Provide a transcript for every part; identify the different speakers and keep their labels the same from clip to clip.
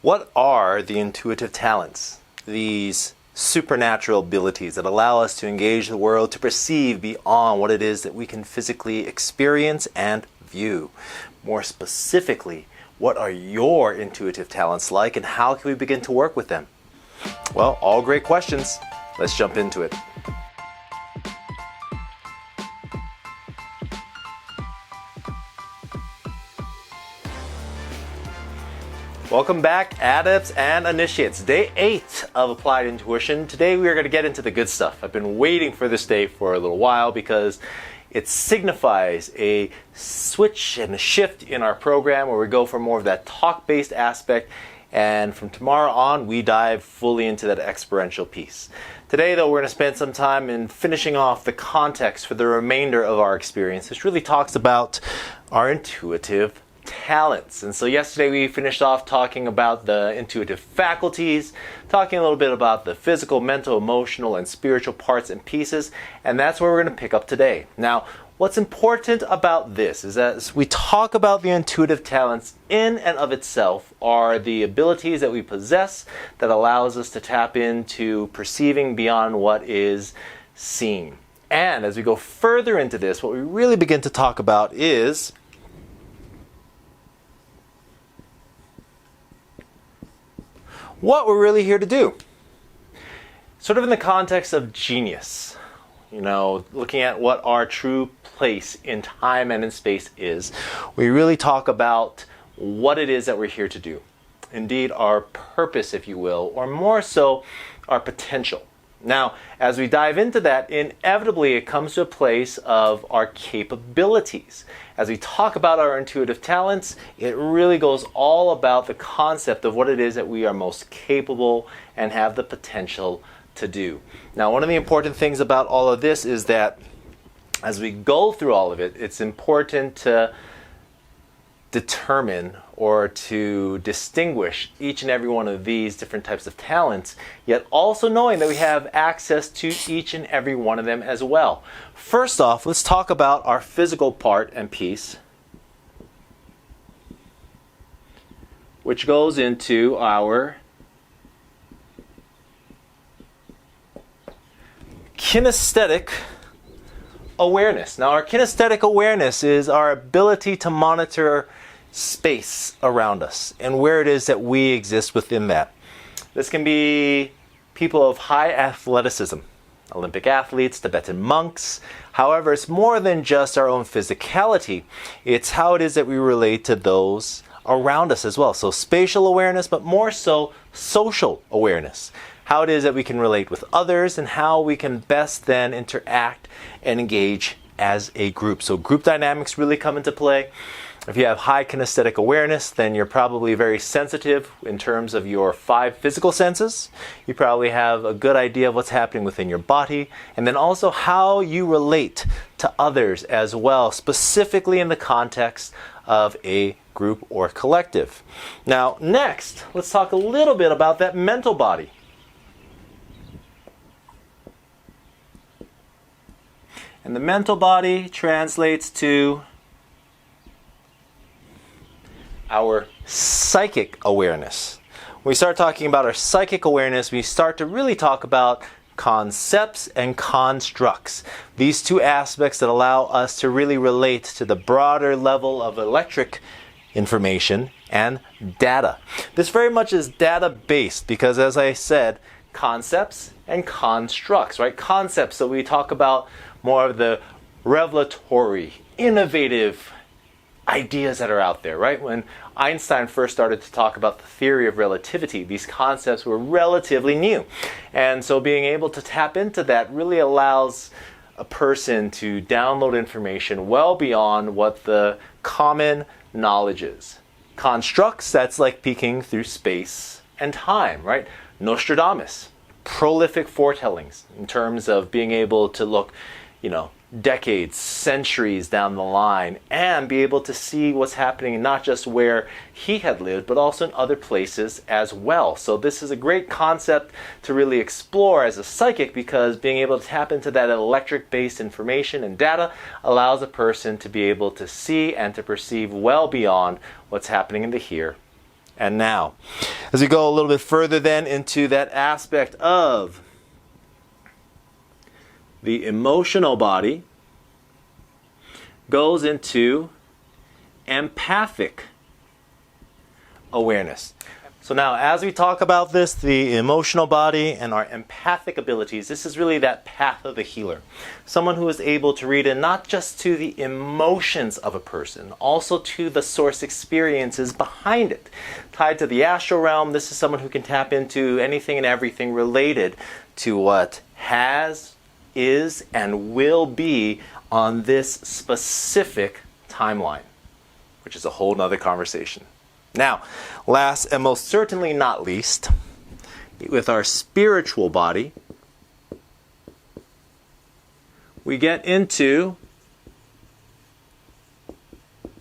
Speaker 1: What are the intuitive talents? These supernatural abilities that allow us to engage the world, to perceive beyond what it is that we can physically experience and view. More specifically, what are your intuitive talents like, and how can we begin to work with them? Well, all great questions. Let's jump into it. Welcome back, adepts and initiates. Day 8 of Applied Intuition. Today we are going to get into the good stuff. I've been waiting for this day for a little while because it signifies a switch and a shift in our program where we go from more of that talk-based aspect, and from tomorrow on we dive fully into that experiential piece. Today though, we're going to spend some time in finishing off the context for the remainder of our experience. This really talks about our intuitive talents. And so yesterday we finished off talking about the intuitive faculties, talking a little bit about the physical, mental, emotional, and spiritual parts and pieces, and that's where we're going to pick up today. Now, what's important about this is that as we talk about the intuitive talents, in and of itself are the abilities that we possess that allows us to tap into perceiving beyond what is seen. And as we go further into this, what we really begin to talk about is what we're really here to do. Sort of in the context of genius, looking at what our true place in time and in space is, we really talk about what it is that we're here to do. Indeed, our purpose, if you will, or more so, our potential. Now, as we dive into that, inevitably it comes to a place of our capabilities. As we talk about our intuitive talents, it really goes all about the concept of what it is that we are most capable and have the potential to do. Now, one of the important things about all of this is that as we go through all of it, it's important to determine or to distinguish each and every one of these different types of talents, yet also knowing that we have access to each and every one of them as well. First off, let's talk about our physical part and piece, which goes into our kinesthetic awareness. Now, our kinesthetic awareness is our ability to monitor space around us and where it is that we exist within that. This can be people of high athleticism, Olympic athletes, Tibetan monks. However, it's more than just our own physicality. It's how it is that we relate to those around us as well. So spatial awareness, but more so social awareness. How it is that we can relate with others and how we can best then interact and engage as a group. So group dynamics really come into play. If you have high kinesthetic awareness, then you're probably very sensitive in terms of your 5 physical senses. You probably have a good idea of what's happening within your body, and then also how you relate to others as well, specifically in the context of a group or collective. Now, next, let's talk a little bit about that mental body. And the mental body translates to our psychic awareness. When we start talking about our psychic awareness, we start to really talk about concepts and constructs. These two aspects that allow us to really relate to the broader level of electric information and data. This very much is data-based because, as I said, concepts and constructs, right? Concepts, so we talk about more of the revelatory, innovative ideas that are out there, right? When Einstein first started to talk about the theory of relativity, these concepts were relatively new. And so being able to tap into that really allows a person to download information well beyond what the common knowledge is. Constructs, that's like peeking through space and time, right? Nostradamus, prolific foretellings in terms of being able to look, decades, centuries down the line and be able to see what's happening not just where he had lived, but also in other places as well. So this is a great concept to really explore as a psychic, because being able to tap into that electric-based information and data allows a person to be able to see and to perceive well beyond what's happening in the here and now. As we go a little bit further then into that aspect of the emotional body, goes into empathic awareness. So now, as we talk about this, the emotional body and our empathic abilities, this is really that path of the healer. Someone who is able to read in not just to the emotions of a person, also to the source experiences behind it. Tied to the astral realm, this is someone who can tap into anything and everything related to what has, is, and will be on this specific timeline, which is a whole nother conversation. Now, last and most certainly not least, with our spiritual body, we get into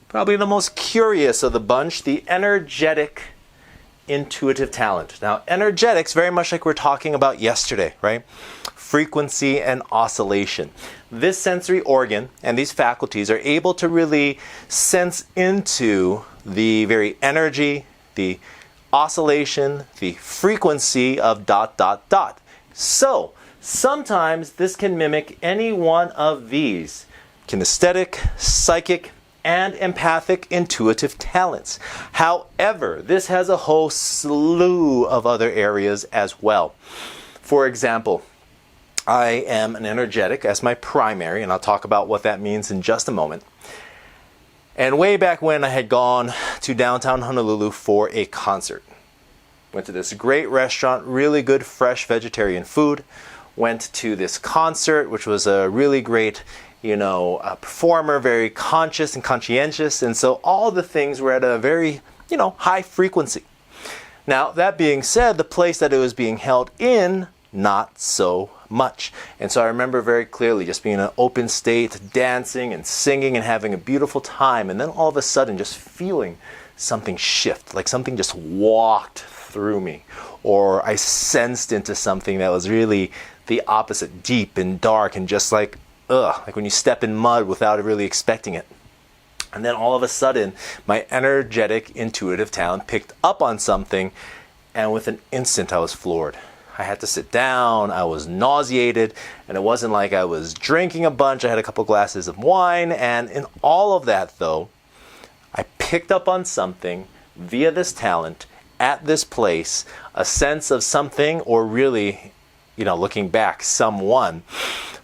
Speaker 1: probably the most curious of the bunch, the energetic intuitive talent. Now, energetics, very much like we were talking about yesterday, right? Frequency and oscillation. This sensory organ and these faculties are able to really sense into the very energy, the oscillation, the frequency of ... So, sometimes this can mimic any one of these kinesthetic, psychic, and empathic intuitive talents. However, this has a whole slew of other areas as well. For example, I am an energetic as my primary, and I'll talk about what that means in just a moment. And way back when, I had gone to downtown Honolulu for a concert. Went to this great restaurant, really good fresh vegetarian food. Went to this concert, which was a really great, performer, very conscious and conscientious. And so all the things were at a very, high frequency. Now, that being said, the place that it was being held in, not so much. And so I remember very clearly just being in an open state, dancing and singing and having a beautiful time. And then all of a sudden just feeling something shift, like something just walked through me. Or I sensed into something that was really the opposite, deep and dark and just like when you step in mud without really expecting it. And then all of a sudden, my energetic intuitive talent picked up on something, and with an instant I was floored. I had to sit down, I was nauseated, and it wasn't like I was drinking a bunch. I had a couple glasses of wine, and in all of that though, I picked up on something via this talent at this place, a sense of something, or really, looking back, someone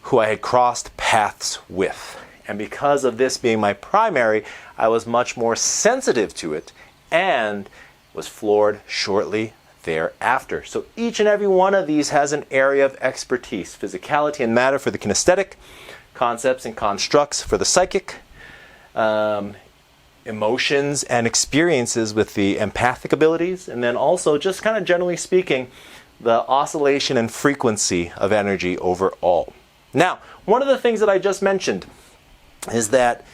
Speaker 1: who I had crossed paths with. And because of this being my primary, I was much more sensitive to it and was floored shortly thereafter. So each and every one of these has an area of expertise. Physicality and matter for the kinesthetic, concepts and constructs for the psychic, emotions and experiences with the empathic abilities, and then also, just kind of generally speaking, the oscillation and frequency of energy overall. Now, one of the things that I just mentioned is that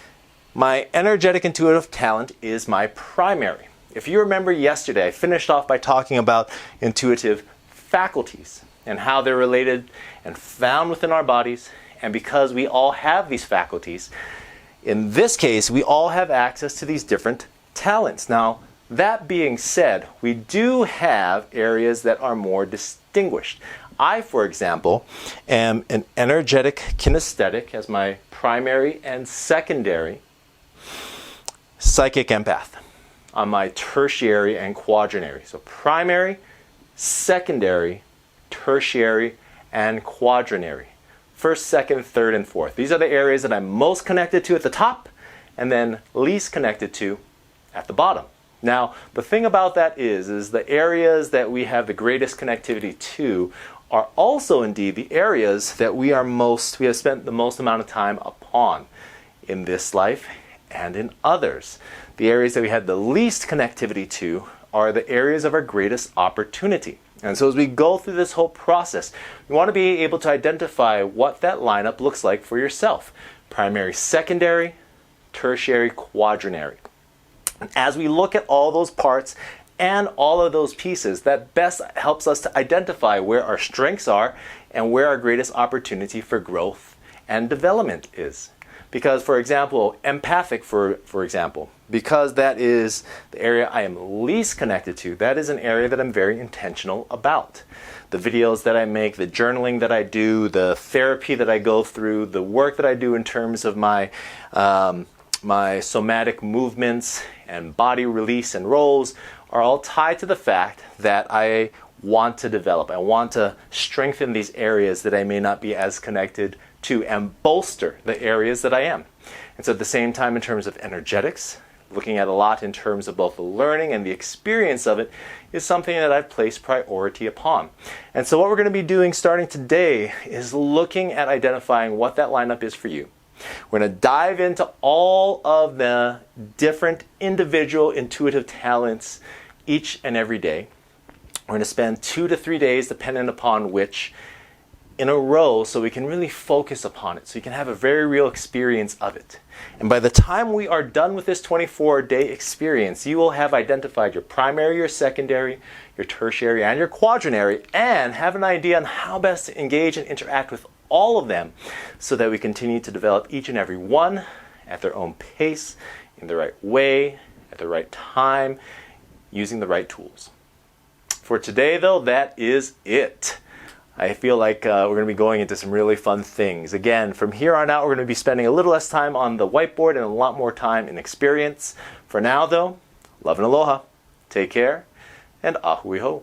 Speaker 1: my energetic intuitive talent is my primary. If you remember yesterday, I finished off by talking about intuitive faculties and how they're related and found within our bodies. And because we all have these faculties, in this case, we all have access to these different talents. Now, that being said, we do have areas that are more distinguished. I, for example, am an energetic kinesthetic as my primary and secondary psychic empath on my tertiary and quaternary. So primary, secondary, tertiary, and quaternary. First, second, third, and fourth. These are the areas that I'm most connected to at the top and then least connected to at the bottom. Now, the thing about that is the areas that we have the greatest connectivity to are also indeed the areas that we have spent the most amount of time upon in this life and in others. The areas that we had the least connectivity to are the areas of our greatest opportunity. And so as we go through this whole process, we want to be able to identify what that lineup looks like for yourself. Primary, secondary, tertiary, quaternary. And as we look at all those parts and all of those pieces, that best helps us to identify where our strengths are and where our greatest opportunity for growth and development is. Because, for example, empathic, for example, because that is the area I am least connected to, that is an area that I'm very intentional about. The videos that I make, the journaling that I do, the therapy that I go through, the work that I do in terms of my my somatic movements and body release and roles are all tied to the fact that I want to develop. I want to strengthen these areas that I may not be as connected to and bolster the areas that I am. And so at the same time, in terms of energetics, looking at a lot in terms of both the learning and the experience of it is something that I've placed priority upon. And so what we're going to be doing starting today is looking at identifying what that lineup is for you. We're going to dive into all of the different individual intuitive talents each and every day. We're going to spend 2 to 3 days, depending upon which, in a row, so we can really focus upon it, so you can have a very real experience of it. And by the time we are done with this 24-day experience, you will have identified your primary, your secondary, your tertiary, and your quaternary, and have an idea on how best to engage and interact with all of them so that we continue to develop each and every one at their own pace, in the right way, at the right time, using the right tools. For today, though, that is it. I feel like we're going to be going into some really fun things. Again, from here on out, we're going to be spending a little less time on the whiteboard and a lot more time in experience. For now, though, love and aloha. Take care, and ahui ho.